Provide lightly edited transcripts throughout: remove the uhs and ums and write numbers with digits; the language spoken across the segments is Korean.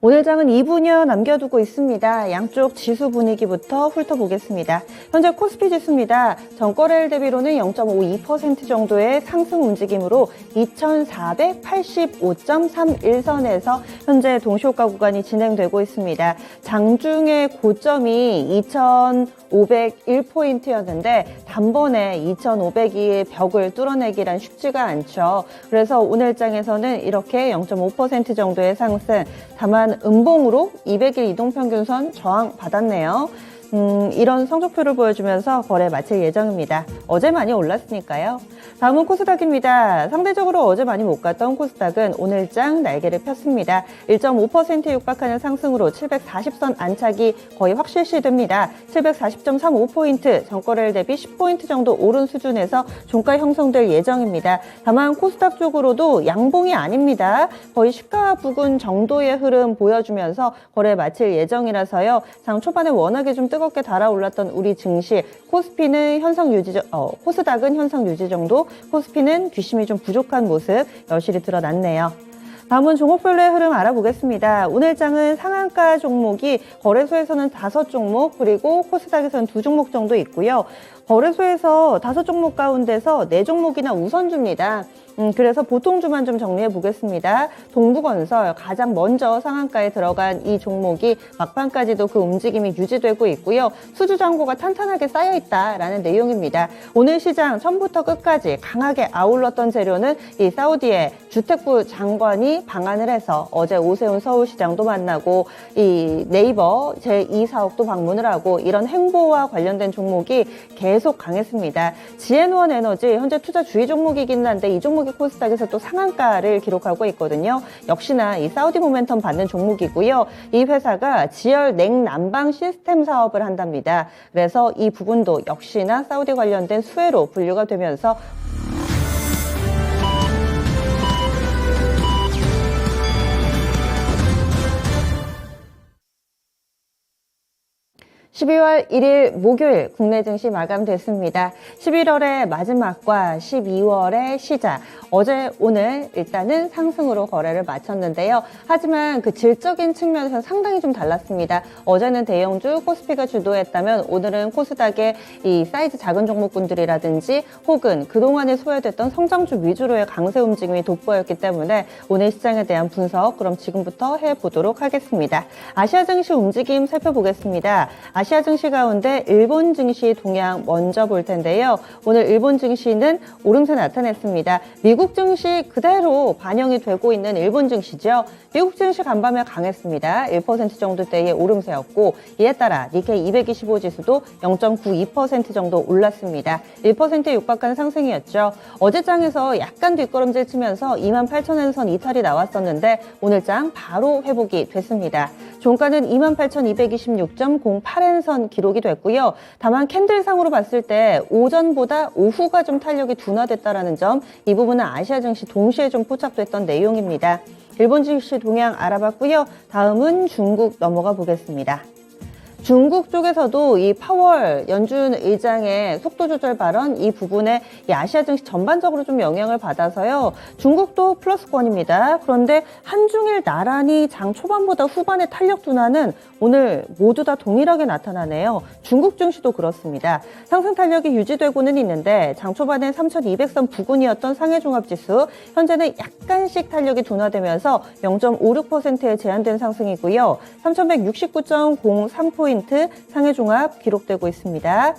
오늘 장은 2분여 남겨두고 있습니다. 양쪽 지수 분위기부터 훑어보겠습니다. 현재 코스피 지수입니다. 전거래일 대비로는 0.52% 정도의 상승 움직임으로 2485.31선에서 현재 동시효과 구간이 진행되고 있습니다. 장중의 고점이 2501포인트였는데 단번에 2502의 벽을 뚫어내기란 쉽지가 않죠. 그래서 오늘 장에서는 이렇게 0.5% 정도의 상승, 다만 음봉으로 200일 이동평균선 저항 받았네요. 이런 성적표를 보여주면서 거래 마칠 예정입니다. 어제 많이 올랐으니까요. 다음은 코스닥입니다. 상대적으로 어제 많이 못 갔던 코스닥은 오늘장 날개를 폈습니다. 1.5%에 육박하는 상승으로 740선 안착이 거의 확실시됩니다. 740.35포인트, 전거래일 대비 10포인트 정도 오른 수준에서 종가 형성될 예정입니다. 다만 코스닥 쪽으로도 양봉이 아닙니다. 거의 시가 부근 정도의 흐름 보여주면서 거래 마칠 예정이라서요. 장 초반에 워낙에 좀 뜨겁게 달아올랐던 우리 증시, 코스닥은 현상 유지 정도, 코스피는 뒷심이 좀 부족한 모습 여실히 드러났네요. 다음은 종목별로의 흐름 알아보겠습니다. 오늘 장은 상한가 종목이 거래소에서는 5종목, 그리고 코스닥에서는 2종목 정도 있고요. 거래소에서 5종목 가운데서 4종목이나 우선주입니다. 그래서 보통주만 좀 정리해 보겠습니다. 동부건설 가장 먼저 상한가에 들어간 이 종목이 막판까지도 그 움직임이 유지되고 있고요. 수주잔고가 탄탄하게 쌓여 있다라는 내용입니다. 오늘 시장 처음부터 끝까지 강하게 아울렀던 재료는 이 사우디의 주택부 장관이 방한을 해서 어제 오세훈 서울시장도 만나고 이 네이버 제2사옥도 방문을 하고 이런 행보와 관련된 종목이 계속 강했습니다. 지앤원 에너지 현재 투자 주의 종목이긴 한데 이 종목이 코스닥에서 또 상한가를 기록하고 있거든요. 역시나 이 사우디 모멘텀 받는 종목이고요. 이 회사가 지열 냉난방 시스템 사업을 한답니다. 그래서 이 부분도 역시나 사우디 관련된 수혜로 분류가 되면서 12월 1일 목요일 국내 증시 마감됐습니다. 11월의 마지막과 12월의 시작. 어제 오늘 일단은 상승으로 거래를 마쳤는데요. 하지만 그 질적인 측면에서 상당히 좀 달랐습니다. 어제는 대형주 코스피가 주도했다면 오늘은 코스닥의 이 사이즈 작은 종목군들이라든지 혹은 그동안에 소외됐던 성장주 위주로의 강세 움직임이 돋보였기 때문에 오늘 시장에 대한 분석 그럼 지금부터 해보도록 하겠습니다. 아시아 증시 움직임 살펴보겠습니다. 아시아 증시 가운데 일본 증시 동향 먼저 볼 텐데요. 오늘 일본 증시는 오름세 나타냈습니다. 미국 증시 그대로 반영이 되고 있는 일본 증시죠. 미국 증시 간밤에 강했습니다. 1% 정도대의 오름세였고 이에 따라 니케이 225 지수도 0.92% 정도 올랐습니다. 1%에 육박한 상승이었죠. 어제 장에서 약간 뒷걸음질 치면서 28,000선 이탈이 나왔었는데 오늘 장 바로 회복이 됐습니다. 종가는 28,226.08선 기록이 됐고요. 다만 캔들상으로 봤을 때 오전보다 오후가 좀 탄력이 둔화됐다는 점, 이 부분은 아시아 증시 동시에 좀 포착됐던 내용입니다. 일본 증시 동향 알아봤고요. 다음은 중국 넘어가 보겠습니다. 중국 쪽에서도 이 파월 연준 의장의 속도 조절 발언 이 부분에 이 아시아 증시 전반적으로 좀 영향을 받아서요. 중국도 플러스권입니다. 그런데 한중일 나란히 장 초반보다 후반의 탄력 둔화는 오늘 모두 다 동일하게 나타나네요. 중국 증시도 그렇습니다. 상승 탄력이 유지되고는 있는데 장 초반엔 3,200선 부근이었던 상해종합지수 현재는 약간씩 탄력이 둔화되면서 0.56%에 제한된 상승이고요. 3,169.03포인트 상해종합 기록되고 있습니다.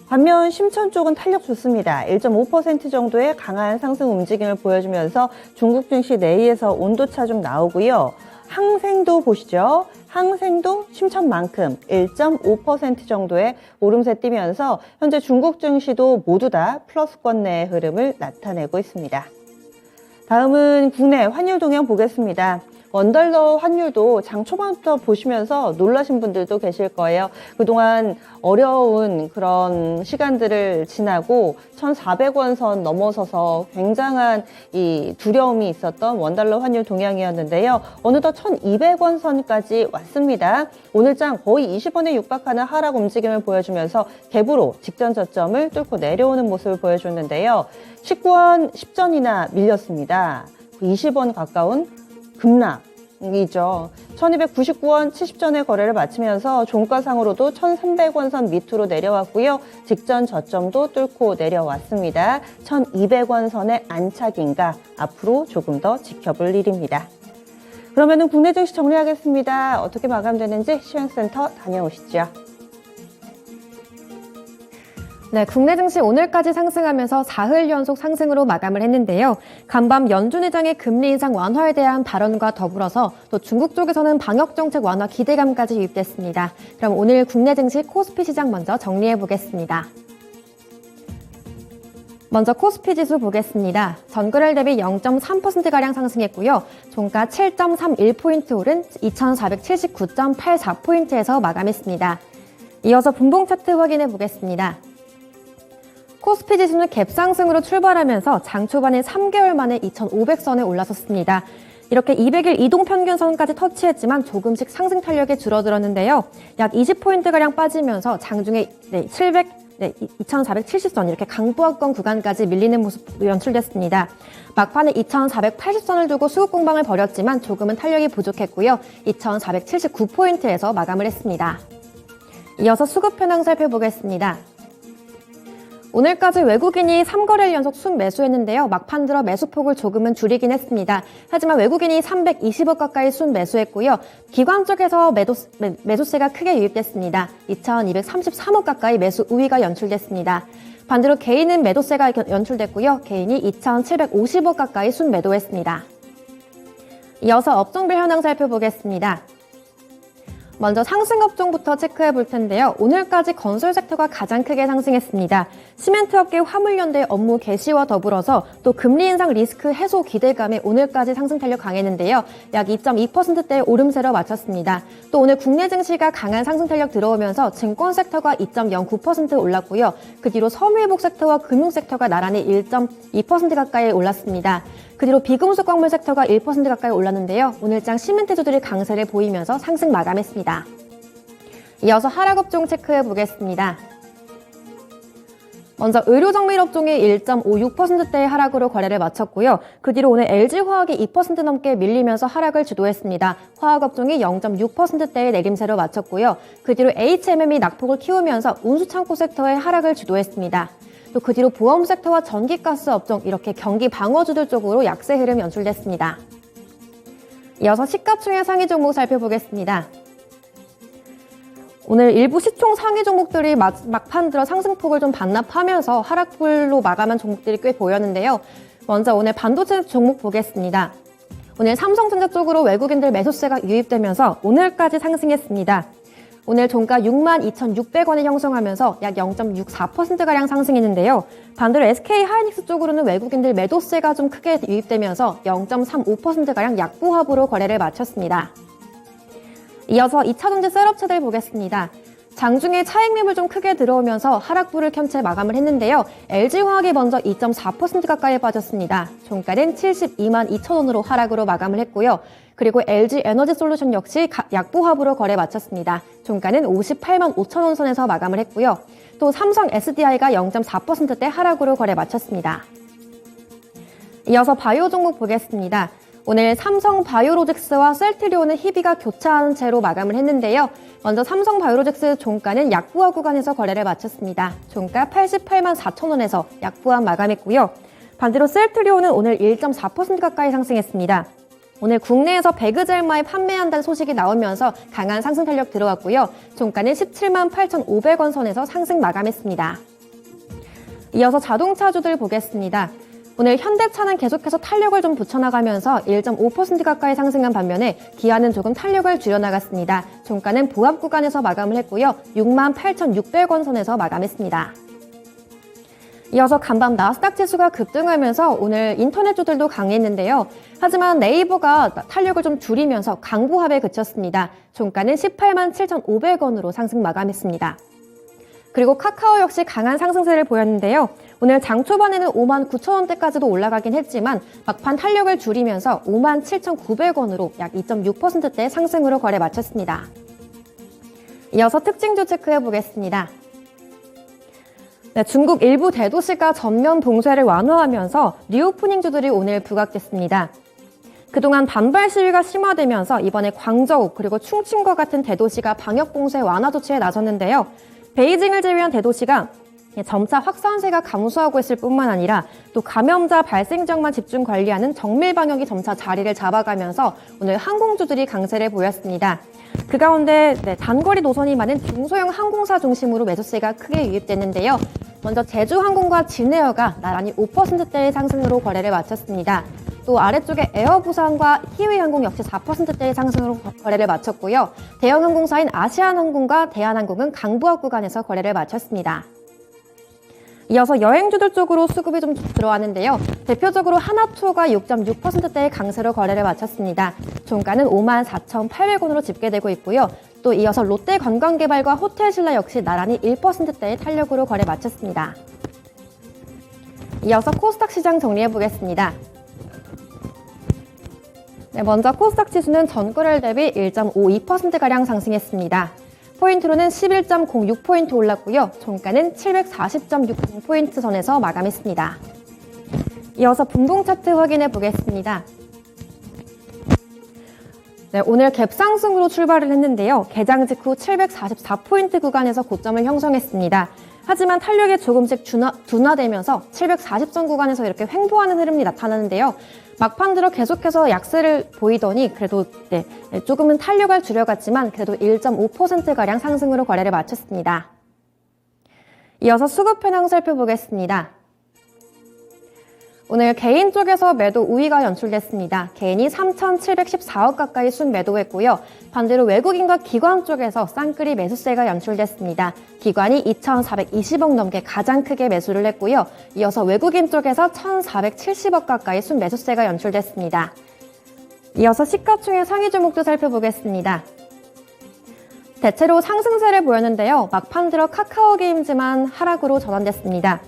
반면 심천 쪽은 탄력 좋습니다. 1.5% 정도의 강한 상승 움직임을 보여주면서 중국 증시 내에서 온도차 좀 나오고요. 항생도 보시죠. 항생도 심천만큼 1.5% 정도의 오름세 띄면서 현재 중국 증시도 모두 다 플러스권 내의 흐름을 나타내고 있습니다. 다음은 국내 환율 동향 보겠습니다. 원달러 환율도 장 초반부터 보시면서 놀라신 분들도 계실 거예요. 그동안 어려운 그런 시간들을 지나고 1,400원 선 넘어서서 굉장한 이 두려움이 있었던 원달러 환율 동향이었는데요. 어느덧 1,200원 선까지 왔습니다. 오늘장 거의 20원에 육박하는 하락 움직임을 보여주면서 갭으로 직전 저점을 뚫고 내려오는 모습을 보여줬는데요. 19원 10전이나 밀렸습니다. 20원 가까운 급락, 이죠. 1299원 70전에 거래를 마치면서 종가상으로도 1300원 선 밑으로 내려왔고요. 직전 저점도 뚫고 내려왔습니다. 1200원 선의 안착인가 앞으로 조금 더 지켜볼 일입니다. 그러면은 국내 증시 정리하겠습니다. 어떻게 마감되는지 시황센터 다녀오시죠. 네, 국내 증시 오늘까지 상승하면서 사흘 연속 상승으로 마감을 했는데요. 간밤 연준 의장의 금리 인상 완화에 대한 발언과 더불어서 또 중국 쪽에서는 방역 정책 완화 기대감까지 유입됐습니다. 그럼 오늘 국내 증시 코스피 시장 먼저 정리해 보겠습니다. 먼저 코스피 지수 보겠습니다. 전거래일 대비 0.3%가량 상승했고요. 종가 7.31포인트 오른 2479.84포인트에서 마감했습니다. 이어서 분봉 차트 확인해 보겠습니다. 코스피 지수는 갭상승으로 출발하면서 장 초반에 3개월 만에 2,500선에 올라섰습니다. 이렇게 200일 이동평균선까지 터치했지만 조금씩 상승 탄력이 줄어들었는데요. 약 20포인트가량 빠지면서 장중에 2,470선 이렇게 강보합권 구간까지 밀리는 모습도 연출됐습니다. 막판에 2,480선을 두고 수급 공방을 벌였지만 조금은 탄력이 부족했고요. 2,479포인트에서 마감을 했습니다. 이어서 수급 현황 살펴보겠습니다. 오늘까지 외국인이 3거래일 연속 순매수했는데요. 막판 들어 매수폭을 조금은 줄이긴 했습니다. 하지만 외국인이 320억 가까이 순매수했고요. 기관 쪽에서 매수세가 크게 유입됐습니다. 2,233억 가까이 매수 우위가 연출됐습니다. 반대로 개인은 매도세가 연출됐고요. 개인이 2,750억 가까이 순매도했습니다. 이어서 업종별 현황 살펴보겠습니다. 먼저 상승 업종부터 체크해 볼 텐데요. 오늘까지 건설 섹터가 가장 크게 상승했습니다. 시멘트 업계 화물연대 업무 개시와 더불어서 또 금리 인상 리스크 해소 기대감에 오늘까지 상승 탄력 강했는데요. 약 2.2%대의 오름세로 마쳤습니다. 또 오늘 국내 증시가 강한 상승 탄력 들어오면서 증권 섹터가 2.09% 올랐고요. 그 뒤로 섬유회복 섹터와 금융 섹터가 나란히 1.2% 가까이 올랐습니다. 그 뒤로 비금속 광물 섹터가 1% 가까이 올랐는데요. 오늘장 시멘트주들이 강세를 보이면서 상승 마감했습니다. 이어서 하락 업종 체크해 보겠습니다. 먼저 의료정밀 업종이 1.56%대의 하락으로 거래를 마쳤고요. 그 뒤로 오늘 LG화학이 2% 넘게 밀리면서 하락을 주도했습니다. 화학업종이 0.6%대의 내림세로 마쳤고요. 그 뒤로 HMM이 낙폭을 키우면서 운수창고 섹터의 하락을 주도했습니다. 또 그 뒤로 보험 섹터와 전기가스 업종 이렇게 경기 방어주들 쪽으로 약세 흐름 연출됐습니다. 이어서 시가총액 상위 종목 살펴보겠습니다. 오늘 일부 시총 상위 종목들이 막판 들어 상승폭을 좀 반납하면서 하락불로 마감한 종목들이 꽤 보였는데요. 먼저 오늘 반도체 종목 보겠습니다. 오늘 삼성전자 쪽으로 외국인들 매수세가 유입되면서 오늘까지 상승했습니다. 오늘 종가 62,600원을 형성하면서 약 0.64%가량 상승했는데요. 반대로 SK하이닉스 쪽으로는 외국인들 매도세가 좀 크게 유입되면서 0.35%가량 약보합으로 거래를 마쳤습니다. 이어서 2차전지 셋업체들 보겠습니다. 장중에 차익 매물 좀 크게 들어오면서 하락불을 켠 채 마감을 했는데요. LG화학이 먼저 2.4% 가까이 빠졌습니다. 종가는 72만 2천원으로 하락으로 마감을 했고요. 그리고 LG에너지솔루션 역시 약보합으로 거래 마쳤습니다. 종가는 58만 5천원 선에서 마감을 했고요. 또 삼성 SDI가 0.4%대 하락으로 거래 마쳤습니다. 이어서 바이오 종목 보겠습니다. 오늘 삼성 바이오로직스와 셀트리온은 희비가 교차하는 채로 마감을 했는데요. 먼저 삼성 바이오로직스 종가는 약보합 구간에서 거래를 마쳤습니다. 종가 88만 4천원에서 약보합 마감했고요. 반대로 셀트리온은 오늘 1.4% 가까이 상승했습니다. 오늘 국내에서 배그젤마이 판매한다는 소식이 나오면서 강한 상승 탄력 들어왔고요. 종가는 17만 8,500원 선에서 상승 마감했습니다. 이어서 자동차주들 보겠습니다. 오늘 현대차는 계속해서 탄력을 좀 붙여나가면서 1.5% 가까이 상승한 반면에 기아는 조금 탄력을 줄여나갔습니다. 종가는 보합 구간에서 마감을 했고요. 6만 8,600원 선에서 마감했습니다. 이어서 간밤 나스닥 지수가 급등하면서 오늘 인터넷주들도 강했는데요. 하지만 네이버가 탄력을 좀 줄이면서 강보합에 그쳤습니다. 종가는 18만 7,500원으로 상승 마감했습니다. 그리고 카카오 역시 강한 상승세를 보였는데요. 오늘 장 초반에는 5만 9천원대까지도 올라가긴 했지만 막판 탄력을 줄이면서 5만 7,900원으로 약 2.6%대 상승으로 거래 마쳤습니다. 이어서 특징주 체크해 보겠습니다. 네, 중국 일부 대도시가 전면 봉쇄를 완화하면서 리오프닝주들이 오늘 부각됐습니다. 그동안 반발 시위가 심화되면서 이번에 광저우 그리고 충칭과 같은 대도시가 방역 봉쇄 완화 조치에 나섰는데요. 베이징을 제외한 대도시가 점차 확산세가 감소하고 있을 뿐만 아니라 또 감염자 발생 지역만 집중 관리하는 정밀 방역이 점차 자리를 잡아가면서 오늘 항공주들이 강세를 보였습니다. 그 가운데 단거리 노선이 많은 중소형 항공사 중심으로 매수세가 크게 유입됐는데요. 먼저 제주항공과 진에어가 나란히 5%대의 상승으로 거래를 마쳤습니다. 또 아래쪽에 에어부산과 키위항공 역시 4%대의 상승으로 거래를 마쳤고요. 대형 항공사인 아시아나항공과 대한항공은 강부합 구간에서 거래를 마쳤습니다. 이어서 여행주들 쪽으로 수급이 좀 들어왔는데요. 대표적으로 하나투어가 6.6%대의 강세로 거래를 마쳤습니다. 종가는 54,800원으로 집계되고 있고요. 또 이어서 롯데관광개발과 호텔신라 역시 나란히 1%대의 탄력으로 거래 마쳤습니다. 이어서 코스닥 시장 정리해보겠습니다. 먼저 코스닥 지수는 전거래일 대비 1.52%가량 상승했습니다. 포인트로는 11.06포인트 올랐고요. 종가는 740.60포인트 선에서 마감했습니다. 이어서 분봉 차트 확인해 보겠습니다. 오늘 갭상승으로 출발을 했는데요. 개장 직후 744포인트 구간에서 고점을 형성했습니다. 하지만 탄력이 조금씩 둔화되면서 740선 구간에서 이렇게 횡보하는 흐름이 나타나는데요. 막판 들어 계속해서 약세를 보이더니 그래도 조금은 탄력을 줄여갔지만 그래도 1.5%가량 상승으로 거래를 마쳤습니다. 이어서 수급 현황 살펴보겠습니다. 오늘 개인 쪽에서 매도 우위가 연출됐습니다. 개인이 3,714억 가까이 순매도했고요. 반대로 외국인과 기관 쪽에서 쌍끌이 매수세가 연출됐습니다. 기관이 2,420억 넘게 가장 크게 매수를 했고요. 이어서 외국인 쪽에서 1,470억 가까이 순매수세가 연출됐습니다. 이어서 시가총액 상위 종목도 살펴보겠습니다. 대체로 상승세를 보였는데요. 막판 들어 카카오게임즈만 하락으로 전환됐습니다.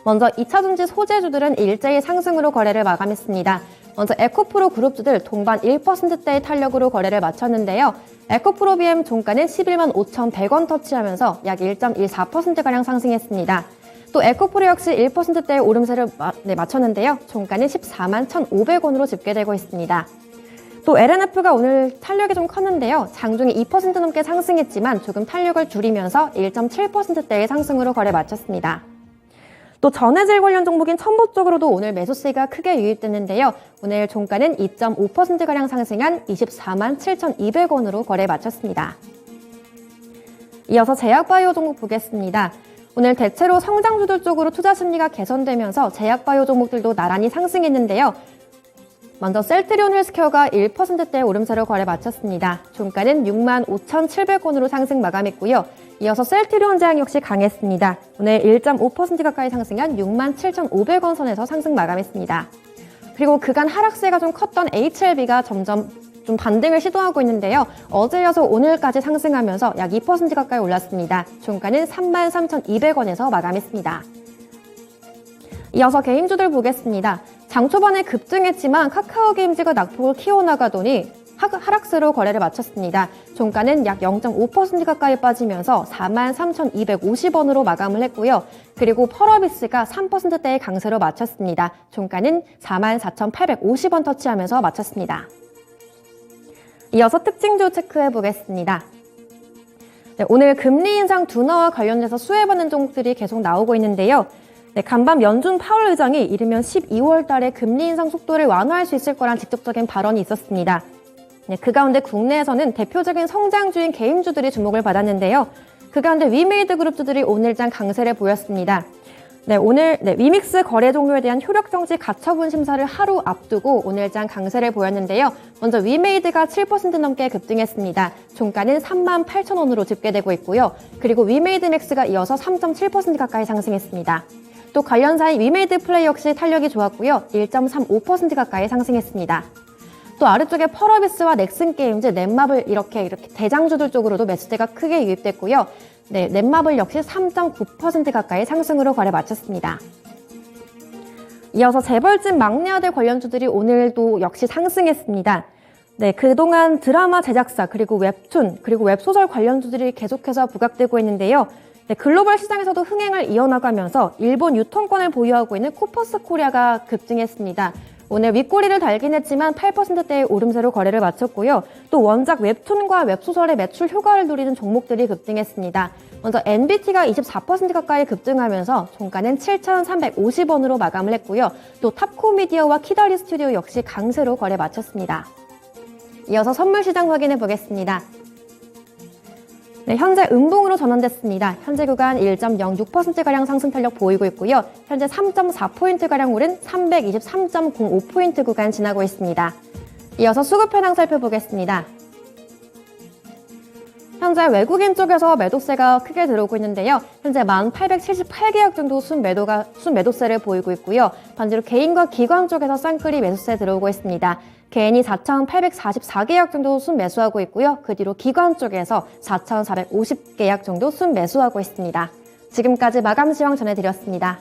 먼저 2차전지 소재주들은 일제히 상승으로 거래를 마감했습니다. 먼저 에코프로 그룹주들 동반 1%대의 탄력으로 거래를 마쳤는데요. 에코프로 BM 종가는 11만 5,100원 터치하면서 약 1.14%가량 상승했습니다. 또 에코프로 역시 1%대의 오름세를 마쳤는데요. 종가는 14만 1,500원으로 집계되고 있습니다. 또 LNF가 오늘 탄력이 좀 컸는데요. 장중에 2% 넘게 상승했지만 조금 탄력을 줄이면서 1.7%대의 상승으로 거래 마쳤습니다. 또 전해질 관련 종목인 첨보 쪽으로도 오늘 매수세가 크게 유입됐는데요. 오늘 종가는 2.5%가량 상승한 24만 7,200원으로 거래 마쳤습니다. 이어서 제약바이오 종목 보겠습니다. 오늘 대체로 성장주들 쪽으로 투자 심리가 개선되면서 제약바이오 종목들도 나란히 상승했는데요. 먼저 셀트리온 헬스케어가 1%대의 오름세로 거래 마쳤습니다. 종가는 6만 5,700원으로 상승 마감했고요. 이어서 셀트리온 제약 역시 강했습니다. 오늘 1.5% 가까이 상승한 6만 7,500원 선에서 상승 마감했습니다. 그리고 그간 하락세가 좀 컸던 HLB가 점점 좀 반등을 시도하고 있는데요. 어제 이어서 오늘까지 상승하면서 약 2% 가까이 올랐습니다. 종가는 3만 3,200원에서 마감했습니다. 이어서 개인주들 보겠습니다. 장 초반에 급등했지만 카카오게임즈가 낙폭을 키워나가더니 하락세로 거래를 마쳤습니다. 종가는 약 0.5% 가까이 빠지면서 4만 3,250원으로 마감을 했고요. 그리고 펄어비스가 3%대의 강세로 마쳤습니다. 종가는 4만 4,850원 터치하면서 마쳤습니다. 이어서 특징주 체크해 보겠습니다. 오늘 금리 인상 둔화와 관련돼서 수혜받는 종목들이 계속 나오고 있는데요. 간밤 연준 파월 의장이 이르면 12월 달에 금리 인상 속도를 완화할 수 있을 거란 직접적인 발언이 있었습니다. 그 가운데 국내에서는 대표적인 성장주인 개인주들이 주목을 받았는데요. 그 가운데 위메이드 그룹주들이 오늘장 강세를 보였습니다. 오늘 위믹스 거래 종료에 대한 효력정지 가처분 심사를 하루 앞두고 오늘장 강세를 보였는데요. 먼저 위메이드가 7% 넘게 급등했습니다. 종가는 38,000원으로 집계되고 있고요. 그리고 위메이드 맥스가 이어서 3.7% 가까이 상승했습니다. 또 관련사인 위메이드 플레이 역시 탄력이 좋았고요. 1.35% 가까이 상승했습니다. 또 아래쪽에 펄어비스와 넥슨게임즈, 넷마블 이렇게 대장주들 쪽으로도 매수세가 크게 유입됐고요. 넷마블 역시 3.9% 가까이 상승으로 거래 마쳤습니다. 이어서 재벌집 막내아들 관련주들이 오늘도 역시 상승했습니다. 그동안 드라마 제작사, 그리고 웹툰, 그리고 웹소설 관련주들이 계속해서 부각되고 있는데요. 글로벌 시장에서도 흥행을 이어나가면서 일본 유통권을 보유하고 있는 코퍼스 코리아가 급등했습니다. 오늘 윗꼬리를 달긴 했지만 8%대의 오름세로 거래를 마쳤고요. 또 원작 웹툰과 웹소설의 매출 효과를 노리는 종목들이 급등했습니다. 먼저 NBT가 24% 가까이 급등하면서 종가는 7,350원으로 마감을 했고요. 또 탑코미디어와 키다리 스튜디오 역시 강세로 거래 마쳤습니다. 이어서 선물 시장 확인해 보겠습니다. 네, 현재 음봉으로 전환됐습니다. 현재 구간 1.06%가량 상승 탄력 보이고 있고요. 현재 3.4포인트가량 오른 323.05포인트 구간 지나고 있습니다. 이어서 수급 현황 살펴보겠습니다. 현재 외국인 쪽에서 매도세가 크게 들어오고 있는데요. 현재 1,878계약 정도 순매도세를 보이고 있고요. 반대로 개인과 기관 쪽에서 쌍끌이 매수세 들어오고 있습니다. 개인이 4,844계약 정도 순매수하고 있고요. 그 뒤로 기관 쪽에서 4,450계약 정도 순매수하고 있습니다. 지금까지 마감 시황 전해드렸습니다.